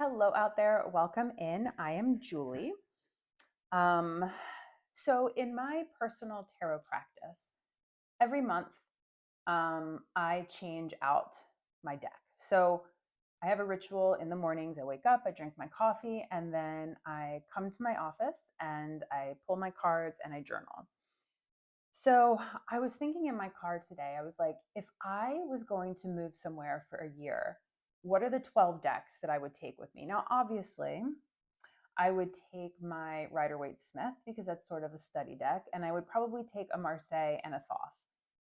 Hello out there. Welcome in. I am Julie. Um, so in my personal tarot practice, every month I change out my deck. So I have a ritual in the mornings. I wake up, I drink my coffee, and then I come to my office and I pull my cards and I journal. So I was thinking in my card today, I was like, if I was going to move somewhere for a year, what are the 12 decks that I would take with me? Now, obviously, I would take my Rider-Waite Smith because that's sort of a study deck, and I would probably take a Marseille and a Thoth,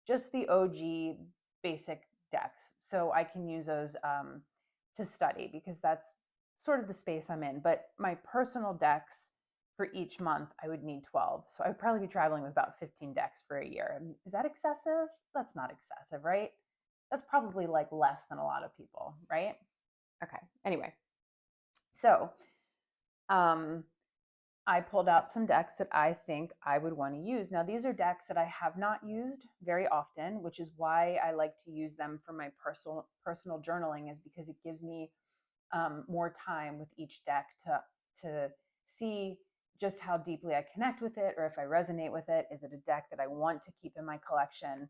just the OG basic decks, so I can use those to study because that's sort of the space I'm in. But my personal decks for each month, I would need 12. So I would probably be traveling with about 15 decks for a year. I mean, is that excessive? That's not excessive, right? That's probably like less than a lot of people, right? Okay. Anyway, so um, I pulled out some decks that I think I would want to use. Now, these are decks that I have not used very often, which is why I like to use them for my personal journaling, is because it gives me more time with each deck to see just how deeply I connect with it, or if I resonate with it. Is it a deck that I want to keep in my collection?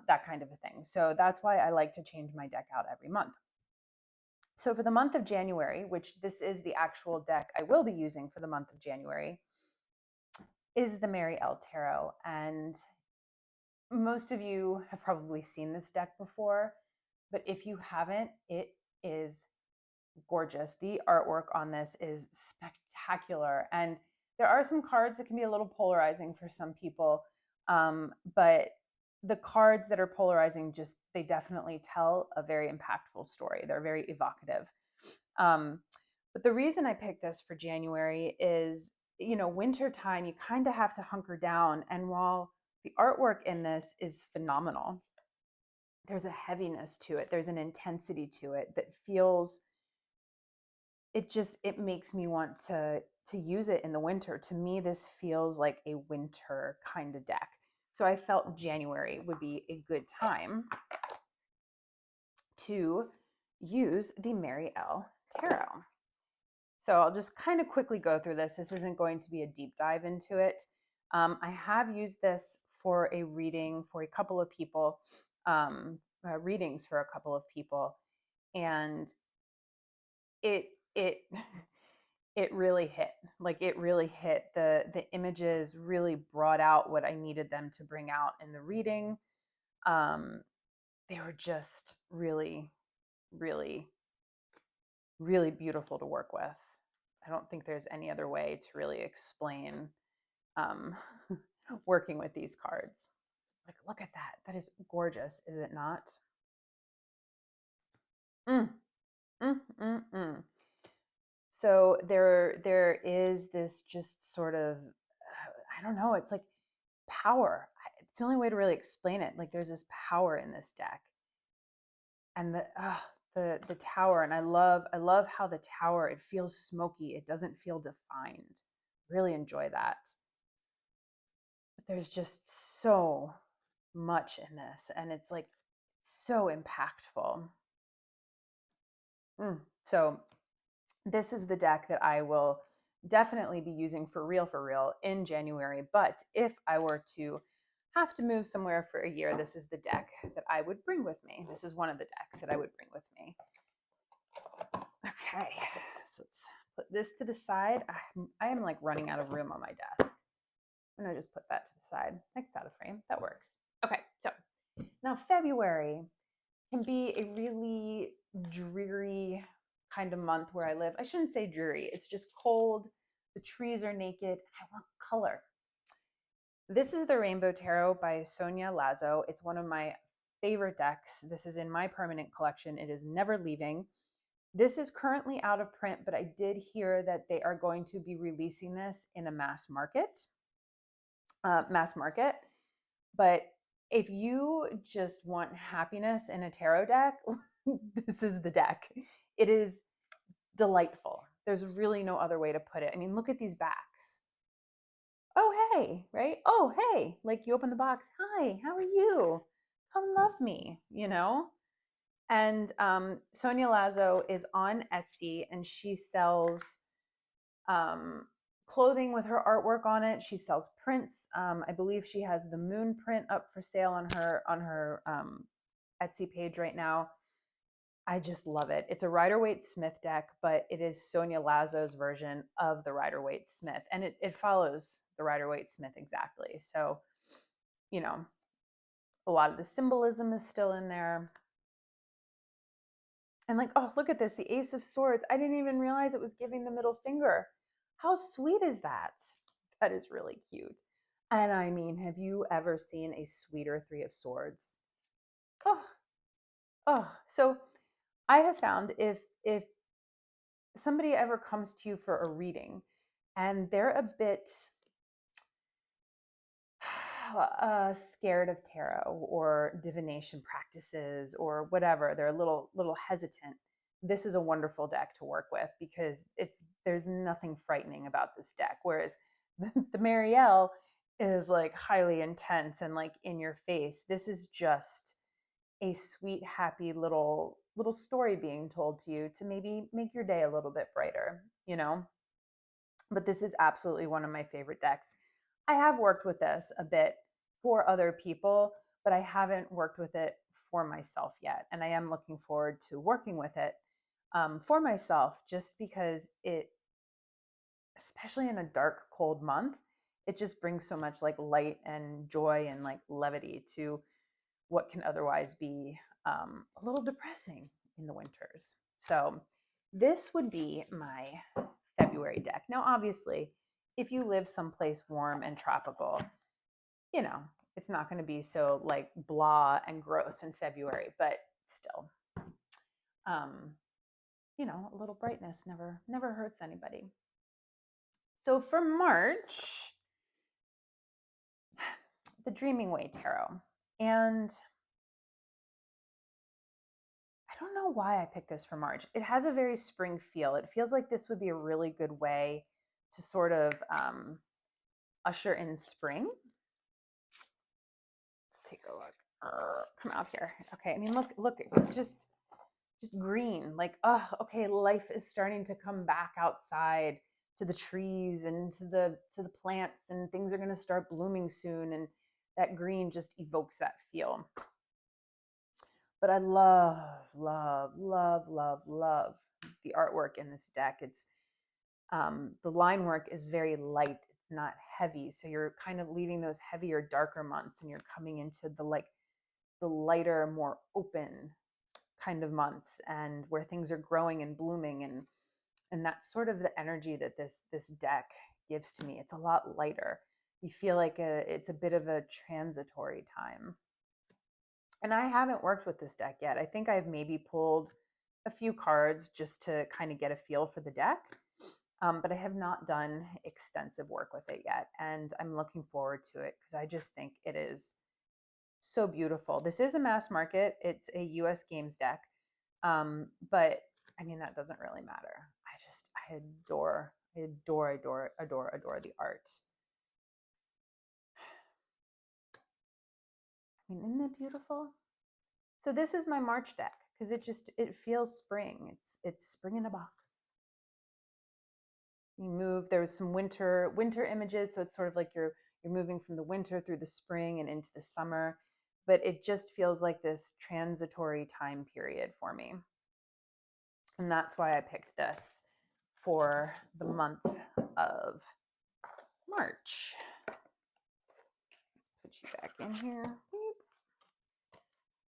That kind of a thing. So that's why I like to change my deck out every month. So for the month of January, which this is the actual deck I will be using for the month of January, is the Mary L Tarot. And most of you have probably seen this deck before, but if you haven't, it is gorgeous. The artwork on this is spectacular. And there are some cards that can be a little polarizing for some people, but the cards that are polarizing, just they definitely tell a very impactful story. They're very evocative. But the reason I picked this for January is, winter time, you kind of have to hunker down. And while the artwork in this is phenomenal, there's a heaviness to it. There's an intensity to it that feels, it makes me want to use it in the winter. To me, this feels like a winter kind of deck. So I felt January would be a good time to use the Mary L Tarot. So I'll just kind of quickly go through this. This isn't going to be a deep dive into it. I have used this for a reading for a couple of people, readings for a couple of people, and it it really hit. Like, it really hit. The images really brought out what I needed them to bring out in the reading. They were just really, really, really beautiful to work with. I don't think there's any other way to really explain um, working with these cards. Like, look at that. That is gorgeous, is it not? Mm, mm. So there is this just sort of, I don't know, it's like power. It's the only way to really explain it. Like, there's this power in this deck, and the tower. And I love how the tower, it feels smoky. It doesn't feel defined. Really enjoy that. But there's just so much in this, and it's like so impactful. So this is the deck that I will definitely be using for real in January. But if I were to have to move somewhere for a year, this is the deck that I would bring with me. This is one of the decks that I would bring with me. Okay, so let's put this to the side. I am like running out of room on my desk. I'm gonna just put that to the side. It's out of frame. That works. Okay, so now February can be a really dreary kind of month where I live. I shouldn't say dreary. It's just cold. The trees are naked. I want color. This is the Rainbow Tarot by Sonia Lazo. It's one of my favorite decks. This is in my permanent collection. It is never leaving. This is currently out of print, but I did hear that they are going to be releasing this in a mass market. But if you just want happiness in a tarot deck, this is the deck. It is delightful. There's really no other way to put it. I mean, look at these backs. Oh, hey, right? Oh, hey. Like, you open the box. Hi, how are you? Come love me, And Sonia Lazo is on Etsy, and she sells um, clothing with her artwork on it. She sells prints. I believe she has the moon print up for sale on her Etsy page right now. I just love it. It's a Rider-Waite Smith deck, but it is Sonia Lazo's version of the Rider-Waite Smith, and it follows the Rider-Waite Smith exactly. So, you know, a lot of the symbolism is still in there. And like, oh, look at this, the Ace of Swords. I didn't even realize it was giving the middle finger. How sweet is that? That is really cute. And I mean, have you ever seen a sweeter Three of Swords? Oh, oh. So I have found if somebody ever comes to you for a reading and they're a bit scared of tarot or divination practices or whatever, they're a little hesitant, this is a wonderful deck to work with because there's nothing frightening about this deck. Whereas the Marielle is like highly intense and like in your face. This is just a sweet, happy little story being told to you to maybe make your day a little bit brighter, you know? But this is absolutely one of my favorite decks. I have worked with this a bit for other people, but I haven't worked with it for myself yet. And I am looking forward to working with it for myself just because it, especially in a dark, cold month, it just brings so much like light and joy and like levity to what can otherwise be a little depressing in the winters. So this would be my February deck. Now, obviously, if you live someplace warm and tropical, you know, it's not going to be so like blah and gross in February, but still, um, you know, a little brightness never hurts anybody. So for March, the Dreaming Way Tarot. And I don't know why I picked this for March. It has a very spring feel. It feels like this would be a really good way to sort of usher in spring. Let's take a look. Come out here. Okay. I mean, look. It's just green. Like, oh, okay. Life is starting to come back outside to the trees and to the plants, and things are going to start blooming soon. And that green just evokes that feel. But I love, love, love, love, love the artwork in this deck. It's the line work is very light. It's not heavy. So you're kind of leaving those heavier, darker months and you're coming into the lighter, more open kind of months and where things are growing and blooming, and that's sort of the energy that this deck gives to me. It's a lot lighter. You feel like it's a bit of a transitory time. And I haven't worked with this deck yet. I think I've maybe pulled a few cards just to kind of get a feel for the deck. But I have not done extensive work with it yet. And I'm looking forward to it because I just think it is so beautiful. This is a mass market. It's a US games deck. But I mean, that doesn't really matter. I adore the art. I mean, isn't it beautiful? So this is my March deck because it feels spring. It's spring in a box. You move. There's some winter images, so it's sort of like you're moving from the winter through the spring and into the summer, but it just feels like this transitory time period for me. And that's why I picked this for the month of March. Let's put you back in here.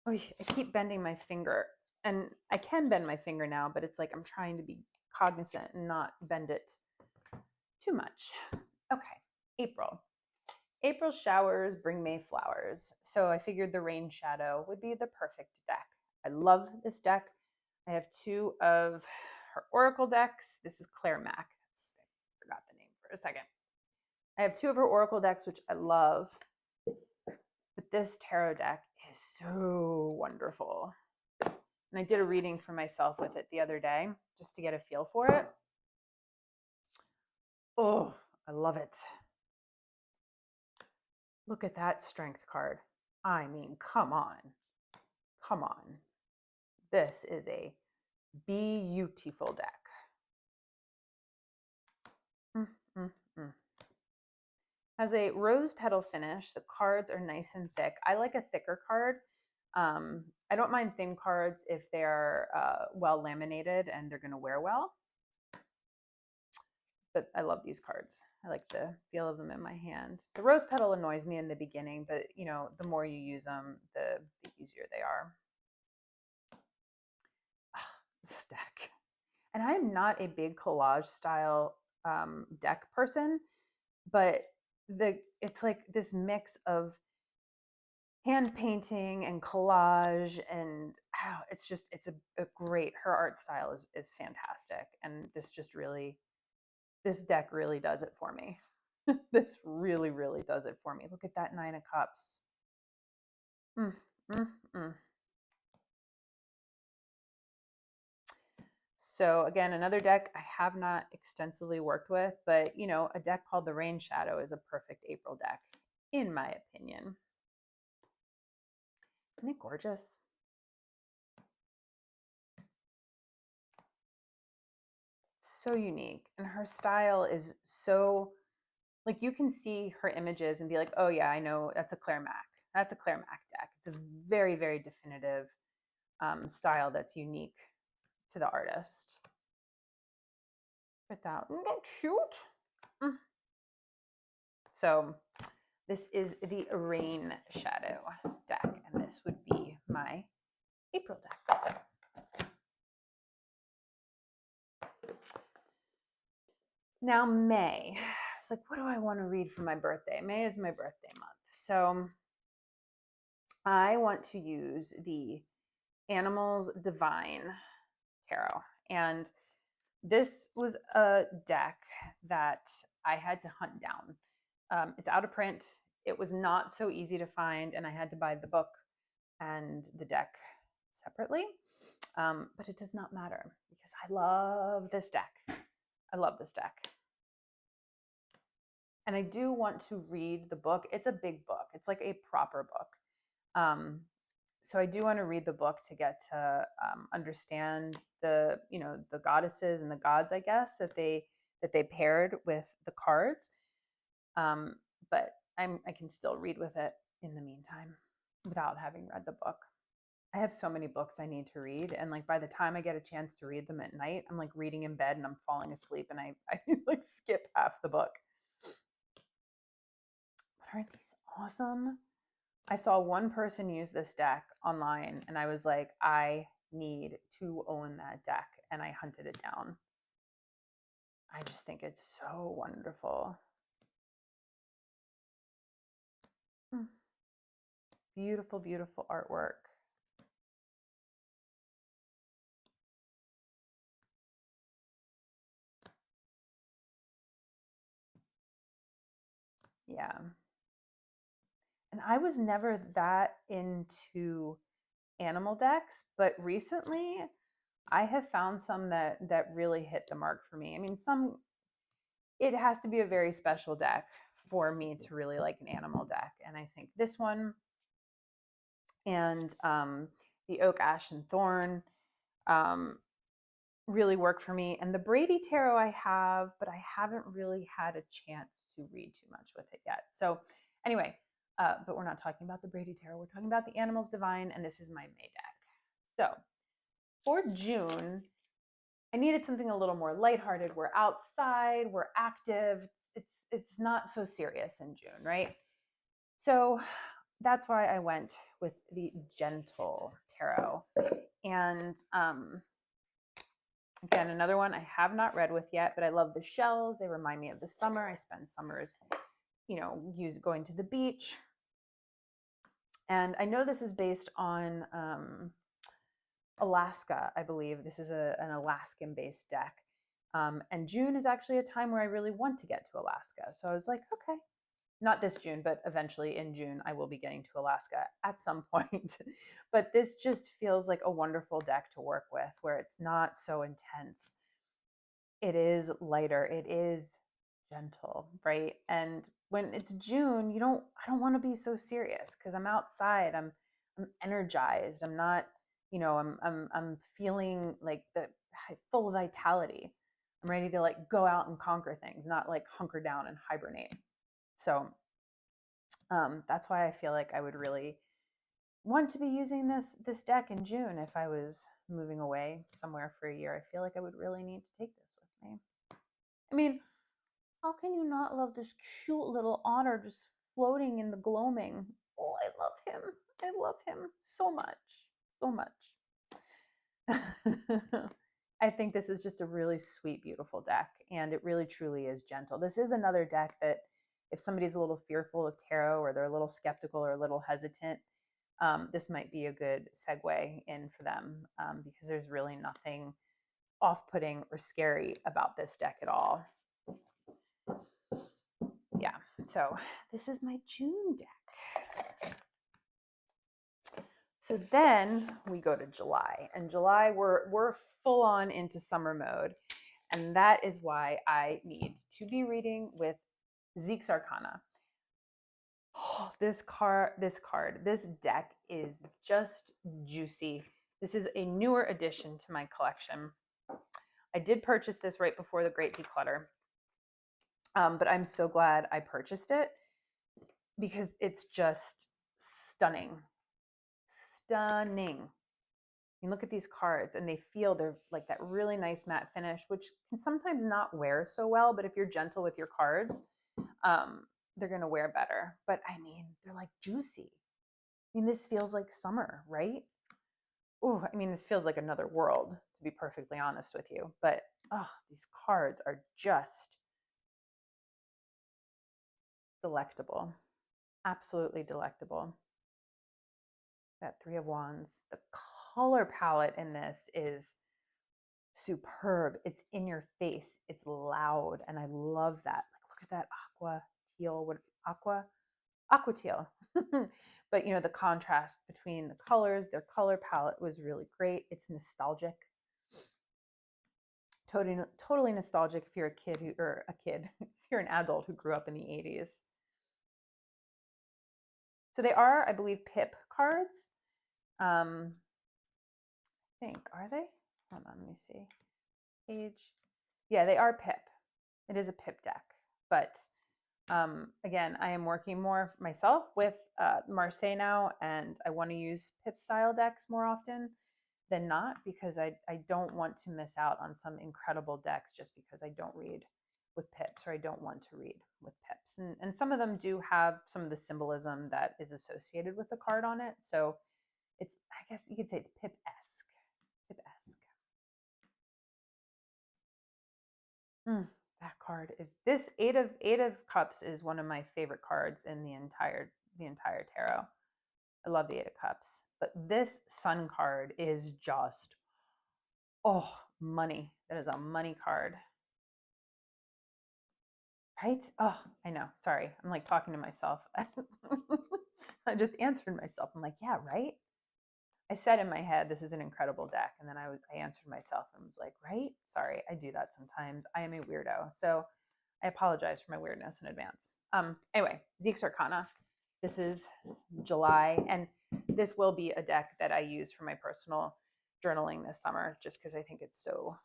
Oh, I keep bending my finger, and I can bend my finger now, but it's like I'm trying to be cognizant and not bend it too much. Okay, April. April showers bring May flowers. So I figured the Rain Shadow would be the perfect deck. I love this deck. I have two of her Oracle decks. This is Claire Mack. I forgot the name for a second. I have two of her Oracle decks, which I love. But this tarot deck is so wonderful. And I did a reading for myself with it the other day just to get a feel for it. Oh, I love it. Look at that strength card. I mean, come on. Come on. this is a beautiful deck. Mm, mm, mm. Has a rose petal finish. The cards are nice and thick. I like a thicker card. I don't mind thin cards if they're well laminated and they're going to wear well. But I love these cards. I like the feel of them in my hand. The rose petal annoys me in the beginning, but you know, the more you use them, the easier they are. This deck. And I am not a big collage style deck person, but it's like this mix of hand painting and collage, and it's a great, her art style is fantastic, and this deck really does it for me. This really, really does it for me. Look at that 9 of Cups. Mm, mm, mm. So again, another deck I have not extensively worked with, but you know, a deck called the Rain Shadow is a perfect April deck, in my opinion. Isn't it gorgeous? So unique. And her style is so, like, you can see her images and be like, oh yeah, I know that's a Claire Mack. That's a Claire Mack deck. It's a very, very definitive style that's unique to the artist. Look at that. Isn't that cute? So this is the Rain Shadow deck, and this would be my April deck. Now May. It's like, what do I want to read for my birthday? May is my birthday month. So I want to use the Animals Divine Tarot. And this was a deck that I had to hunt down. It's out of print. It was not so easy to find, and I had to buy the book and the deck separately. But it does not matter because I love this deck. I love this deck. And I do want to read the book. It's a big book. It's like a proper book. So I do want to read the book to get to understand the goddesses and the gods, I guess, that they paired with the cards. But I can still read with it in the meantime without having read the book. I have so many books I need to read, and like by the time I get a chance to read them at night, I'm like reading in bed and I'm falling asleep, and I like skip half the book. But aren't these awesome? I saw one person use this deck online, and I was like, I need to own that deck, and I hunted it down. I just think it's so wonderful. Beautiful, beautiful artwork. Yeah. And I was never that into animal decks, but recently I have found some that really hit the mark for me. I mean, it has to be a very special deck for me to really like an animal deck, and I think this one and the Oak, Ash, and Thorn really work for me. And the Brady Tarot I have, but I haven't really had a chance to read too much with it yet. So anyway, but we're not talking about the Brady Tarot. We're talking about the Animals Divine, and this is my May deck. So for June, I needed something a little more lighthearted. We're outside, we're active. It's not so serious in June, right? So that's why I went with the Gentle Tarot. And again, another one I have not read with yet, but I love the shells. They remind me of the summer. I spend summers, going to the beach. And I know this is based on Alaska, I believe. This is an Alaskan-based deck. And June is actually a time where I really want to get to Alaska. So I was like, okay, not this June, but eventually in June, I will be getting to Alaska at some point. But this just feels like a wonderful deck to work with, where it's not so intense. It is lighter. It is gentle, right? And when it's June, I don't want to be so serious because I'm outside. I'm energized. I'm not I'm feeling like full of vitality. I'm ready to like go out and conquer things, not like hunker down and hibernate. So that's why I feel like I would really want to be using this deck in June if I was moving away somewhere for a year. I feel like I would really need to take this with me. I mean, how can you not love this cute little otter just floating in the gloaming? Oh, I love him. I love him so much. So much. I think this is just a really sweet, beautiful deck, and it really truly is gentle. This is another deck that if somebody's a little fearful of tarot or they're a little skeptical or a little hesitant, this might be a good segue in for them because there's really nothing off-putting or scary about this deck at all. Yeah, so this is my June deck. So then we go to July, and July we're full on into summer mode, and that is why I need to be reading with Zeke's Arcana. Oh, this deck is just juicy. This is a newer addition to my collection. I did purchase this right before the Great Declutter, but I'm so glad I purchased it because it's just stunning. Stunning. You look at these cards and they're like that really nice matte finish, which can sometimes not wear so well, but if you're gentle with your cards, they're going to wear better. But I mean, they're like juicy. I mean, this feels like summer, right? Oh, I mean, this feels like another world, to be perfectly honest with you. But these cards are just delectable. Absolutely delectable. That Three of Wands. The color palette in this is superb. It's in your face. It's loud. And I love that. Like, look at that aqua teal. Aqua teal. But the contrast between the colors, their color palette was really great. It's nostalgic. Totally nostalgic if you're if you're an adult who grew up in the 80s. So they are, I believe, pip cards. I think, are they? Hold on, let me see. Page. Yeah, they are pip. It is a pip deck. But again, I am working more myself with Marseille now, and I want to use pip style decks more often than not because I don't want to miss out on some incredible decks just because I don't read with pips or I don't want to read with pips. And some of them do have some of the symbolism that is associated with the card on it. So it's, I guess you could say it's pip-esque. Pip-esque. That card is this eight of cups is one of my favorite cards in the entire tarot. I love the Eight of Cups, but this Sun card is just money. That is a money card, right? Oh, I know. Sorry, I'm like talking to myself. I just answered myself. I'm like, yeah, right. I said in my head, this is an incredible deck, and then I answered myself and was like, right. Sorry, I do that sometimes. I am a weirdo, so I apologize for my weirdness in advance. Anyway, Zeke's Arcana. This is July, and this will be a deck that I use for my personal journaling this summer, just because I think it's so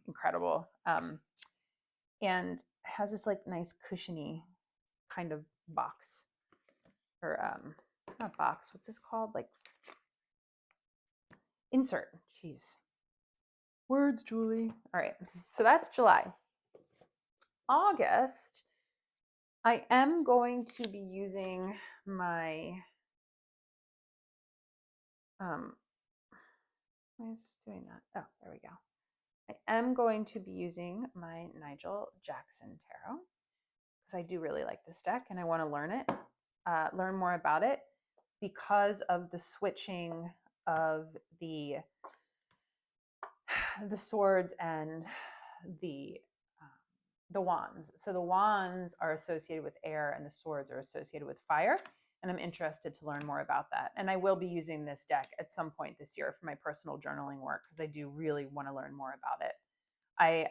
incredible. And has this like nice cushiony kind of box, or not box. What's this called? Like insert. Jeez, words, Julie. All right, so that's July. August, I am going to be using my why is this doing that? Oh, there we go. I am going to be using my Nigel Jackson Tarot because I do really like this deck and I want to learn it, learn more about it because of the switching of the swords and the wands. So the wands are associated with air and the swords are associated with fire. And I'm interested to learn more about that. And I will be using this deck at some point this year for my personal journaling work because I do really want to learn more about it.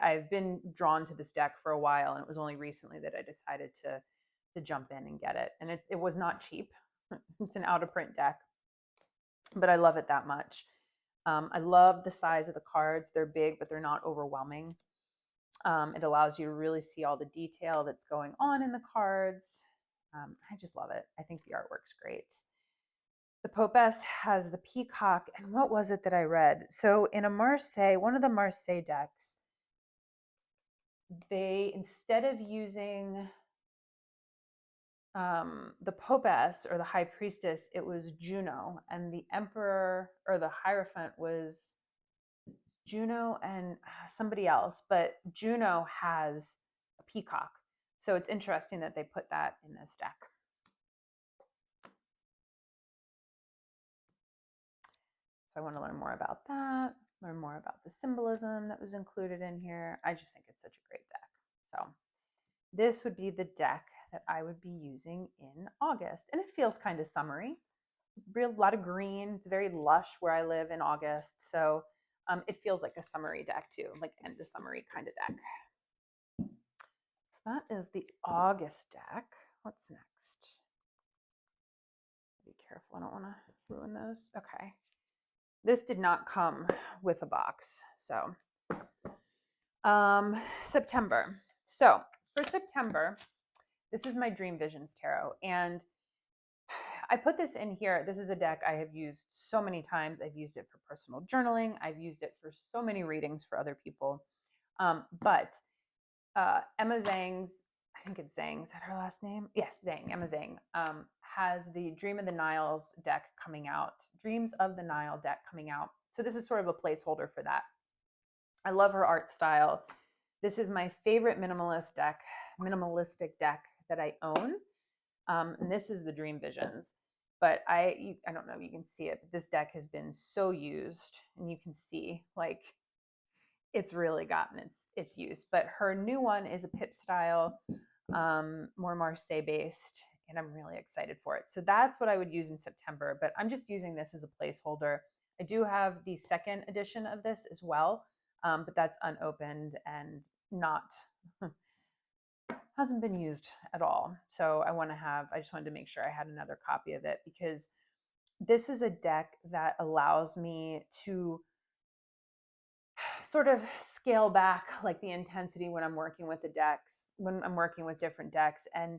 I've been drawn to this deck for a while, and it was only recently that I decided to jump in and get it. And it was not cheap. It's an out of print deck, but I love it that much. I love the size of the cards. They're big, but they're not overwhelming. It allows you to really see all the detail that's going on in the cards. I just love it. I think the artwork's great. The Popes has the peacock. And what was it that I read? So in a Marseille, one of the Marseille decks, they, instead of using the Popes or the High Priestess, it was Juno. And the Emperor or the Hierophant was Juno and somebody else, but Juno has a peacock. So it's interesting that they put that in this deck. So I want to learn more about that, learn more about the symbolism that was included in here. I just think it's such a great deck. So this would be the deck that I would be using in August. And it feels kind of summery. Real lot of green. It's very lush where I live in August. So it feels like a summery deck too, like end of summery kind of deck. So that is the August deck. What's next? Be careful, I don't want to ruin those. Okay. This did not come with a box. So September. So for September, this is my Dream Visions Tarot. And I put this in here. This is a deck I have used so many times. I've used it for personal journaling. I've used it for so many readings for other people. But Emma Zhang's, I think it's Zhang, is that her last name? Yes, Zhang, Emma Zhang, has the Dream of the Niles deck coming out, Dreams of the Nile deck coming out. So this is sort of a placeholder for that. I love her art style. This is my favorite minimalistic deck that I own. And this is the Dream Visions. But I don't know if you can see it, but this deck has been so used, and you can see like it's really gotten its use. But her new one is a pip style, more Marseille based, and I'm really excited for it. So that's what I would use in September, but I'm just using this as a placeholder. I do have the second edition of this as well, but that's unopened and not hasn't been used at all. So I just wanted to make sure I had another copy of it, because this is a deck that allows me to sort of scale back like the intensity when I'm working with the decks, when I'm working with different decks, and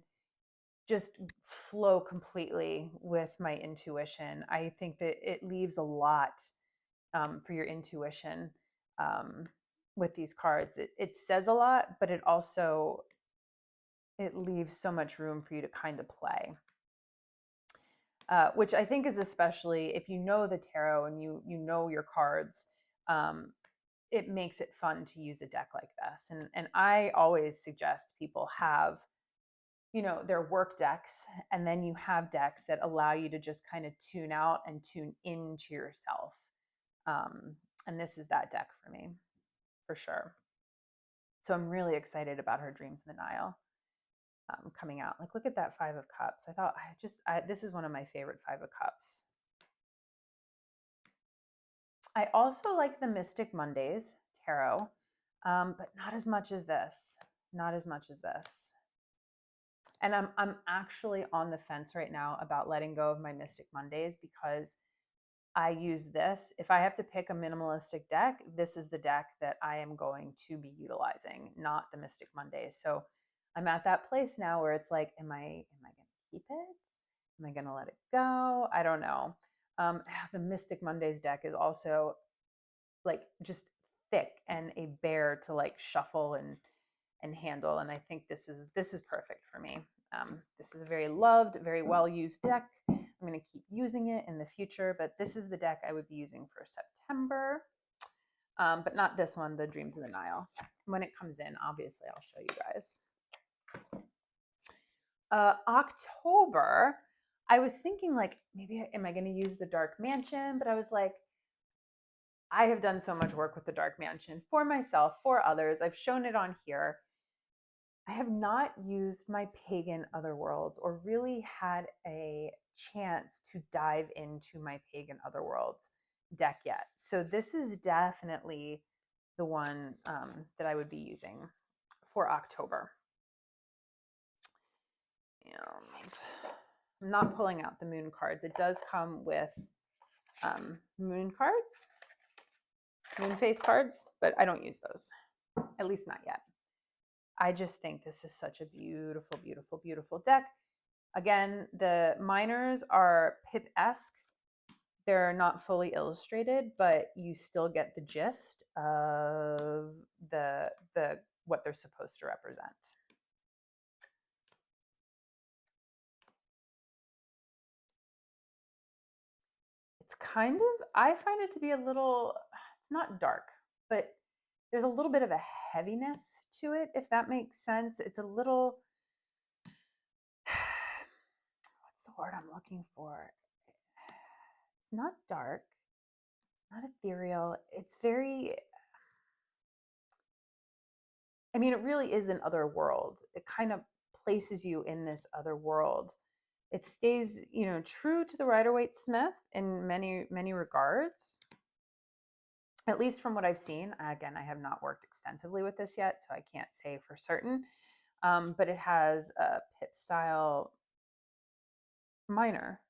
just flow completely with my intuition. I think that it leaves a lot for your intuition with these cards. It says a lot, but it leaves so much room for you to kind of play. Which I think is especially if you know the tarot and you know your cards, it makes it fun to use a deck like this. And I always suggest people have, their work decks, and then you have decks that allow you to just kind of tune out and tune into yourself. And this is that deck for me, for sure. So I'm really excited about her Dreams in the Nile coming out. Like, look at that Five of Cups. I thought this is one of my favorite Five of Cups. I also like the Mystic Mondays tarot, but not as much as this. Not as much as this. And I'm actually on the fence right now about letting go of my Mystic Mondays, because I use this. If I have to pick a minimalistic deck, this is the deck that I am going to be utilizing, not the Mystic Mondays. So I'm at that place now where it's like, am I going to keep it? Am I going to let it go? I don't know. The Mystic Mondays deck is also like just thick and a bear to like shuffle and handle. And I think this is perfect for me. This is a very loved, very well used deck. I'm going to keep using it in the future, but this is the deck I would be using for September. But not this one, the Dreams of the Nile. When it comes in, obviously, I'll show you guys. October, I was thinking like, maybe am I going to use the Dark Mansion? But I was like, I have done so much work with the Dark Mansion for myself, for others. I've shown it on here. I have not used my Pagan Otherworlds or really had a chance to dive into my Pagan Otherworlds deck yet. So this is definitely the one that I would be using for October. And I'm not pulling out the moon cards. It does come with moon cards. moon phase cards, but I don't use those, at least not yet. I just think this is such a beautiful, beautiful, beautiful deck. Again, the minors are Pip-esque. They're not fully illustrated, but you still get the gist of the what they're supposed to represent. It's kind of, I find it to be a little, it's not dark, but there's a little bit of a heaviness to it, if that makes sense. It's a little, what's the word I'm looking for? It's not dark, not ethereal. It's very, I mean, it really is an other world. It kind of places you in this other world. It stays, you know, true to the Rider-Waite-Smith in many, many regards, at least from what I've seen. Again, I have not worked extensively with this yet, so I can't say for certain. But it has a Pip style minor.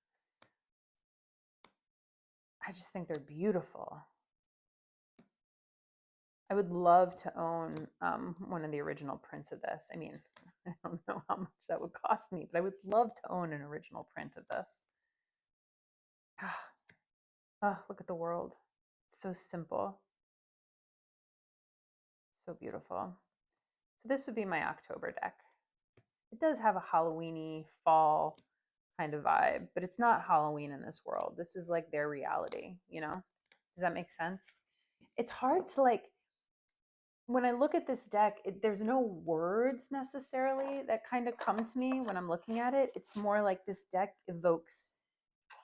I just think they're beautiful. I would love to own one of the original prints of this. I mean, I don't know how much that would cost me, but I would love to own an original print of this. Oh, look at the world. So simple. So beautiful. So this would be my October deck. It does have a Halloween-y fall kind of vibe, but it's not Halloween in this world. This is like their reality, you know? Does that make sense? It's hard to like, when I look at this deck, there's no words necessarily that kind of come to me when I'm looking at it. It's more like this deck evokes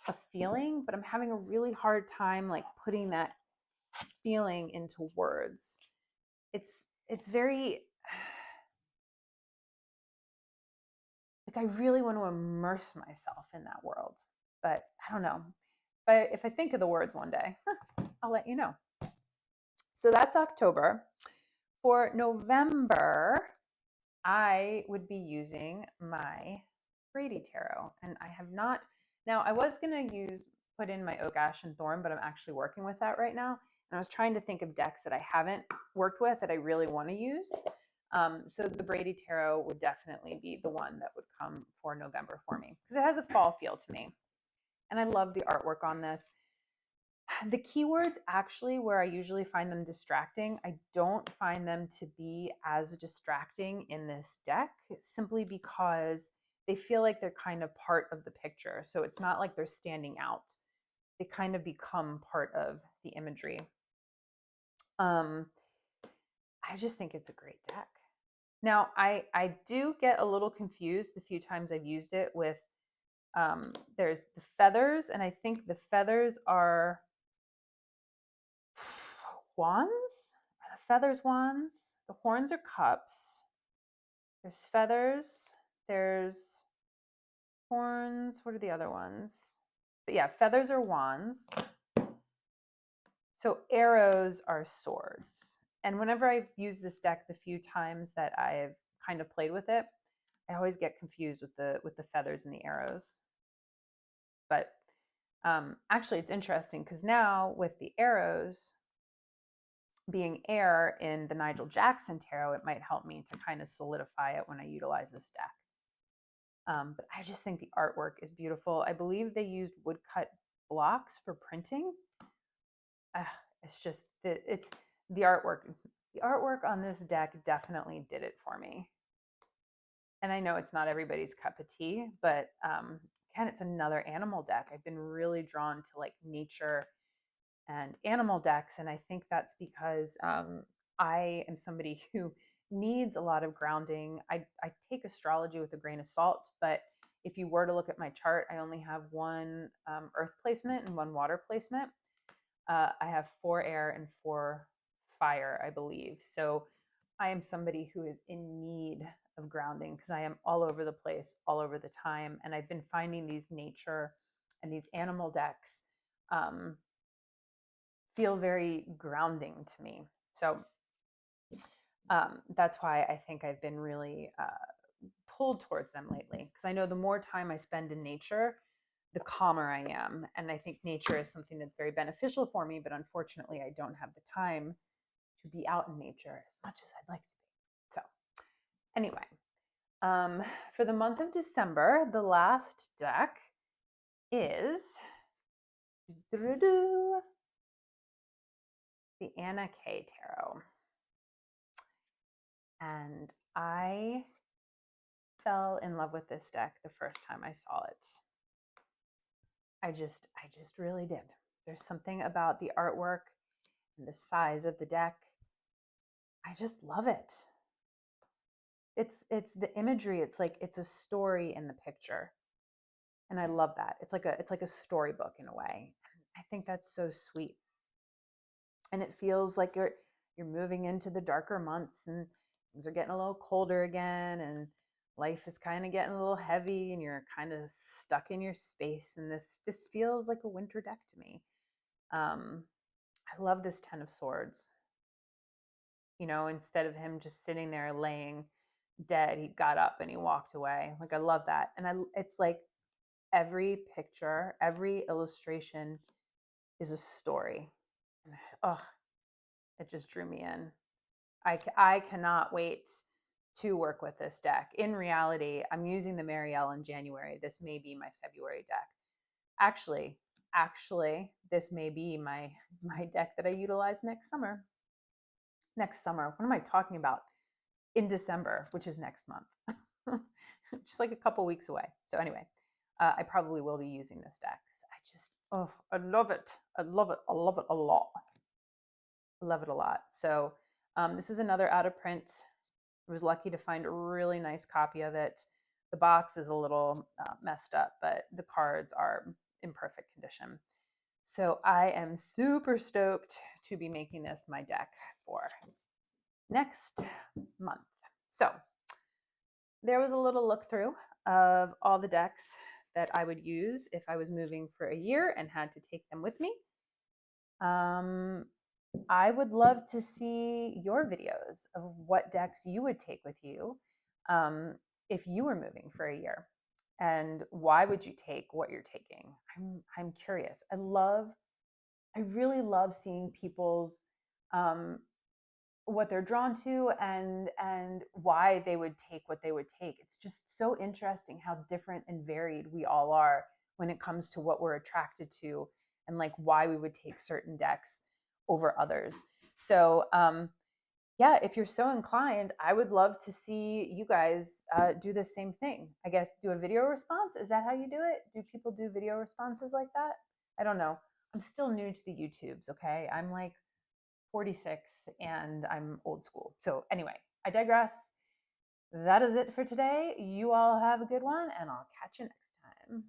a feeling, but I'm having a really hard time like putting that feeling into words. It's very, like, I really want to immerse myself in that world, but I don't know. But if I think of the words one day, I'll let you know. So that's October. For November, I would be using my Brady Tarot, and I have not. Now, I was going to put in my Oak, Ash, and Thorn, but I'm actually working with that right now. And I was trying to think of decks that I haven't worked with that I really want to use. So the Brady Tarot would definitely be the one that would come for November for me because it has a fall feel to me. And I love the artwork on this. The keywords, actually, where I usually find them distracting, I don't find them to be as distracting in this deck simply because they feel like they're kind of part of the picture. So it's not like they're standing out. They kind of become part of the imagery. I just think it's a great deck. Now, I do get a little confused the few times I've used it with, there's the feathers, and I think the feathers are wands? Are the feathers wands? The horns are cups. There's feathers. There's horns. What are the other ones? But yeah, feathers are wands. So arrows are swords. And whenever I've used this deck the few times that I've kind of played with it, I always get confused with the feathers and the arrows. But actually, it's interesting because now with the arrows being air in the Nigel Jackson Tarot, it might help me to kind of solidify it when I utilize this deck. But I just think the artwork is beautiful. I believe they used woodcut blocks for printing. It's just it's the artwork. The artwork on this deck definitely did it for me. And I know it's not everybody's cup of tea, but again, it's another animal deck. I've been really drawn to like nature and animal decks, and I think that's because I am somebody who needs a lot of grounding. I take astrology with a grain of salt, but if you were to look at my chart, I only have one earth placement and one water placement. I have 4 air and 4 fire, I believe. So I am somebody who is in need of grounding because I am all over the place, all over the time. And I've been finding these nature and these animal decks feel very grounding to me. So that's why I think I've been really pulled towards them lately. Because I know the more time I spend in nature, the calmer I am. And I think nature is something that's very beneficial for me, but unfortunately, I don't have the time to be out in nature as much as I'd like to be. So, anyway, for the month of December, the last deck is the Arana Tarot. And I fell in love with this deck the first time I saw it. I just really did. There's something about the artwork and the size of the deck. I just love it. It's the imagery. It's like it's a story in the picture, and I love that. It's like a storybook in a way. I think that's so sweet, and it feels like you're moving into the darker months, and things are getting a little colder again, and life is kind of getting a little heavy, and you're kind of stuck in your space. And this feels like a winter deck to me. I love this Ten of Swords. You know, instead of him just sitting there laying dead, he got up and he walked away. Like, I love that. And it's like every picture, every illustration is a story. And it just drew me in. I cannot wait to work with this deck. In reality, I'm using the Marielle in January. This may be my February deck. Actually, this may be my deck that I utilize next summer. What am I talking about? In December, which is next month. Just like a couple weeks away. So anyway, I probably will be using this deck. I love it. I love it a lot. I love it a lot. So this is another out of print. I was lucky to find a really nice copy of it. The box is a little messed up, but the cards are in perfect condition. So I am super stoked to be making this my deck for next month. So there was a little look through of all the decks that I would use if I was moving for a year and had to take them with me. I would love to see your videos of what decks you would take with you if you were moving for a year, and why would you take what you're taking? I'm curious. I really love seeing people's what they're drawn to and why they would take what they would take. It's just so interesting how different and varied we all are when it comes to what we're attracted to and like why we would take certain decks over others. So yeah, if you're so inclined, I would love to see you guys do the same thing. I guess do a video response. Is that how you do it? Do people do video responses like that? I don't know. I'm still new to the YouTubes, okay? I'm like 46 and I'm old school. So anyway, I digress. That is it for today. You all have a good one, and I'll catch you next time.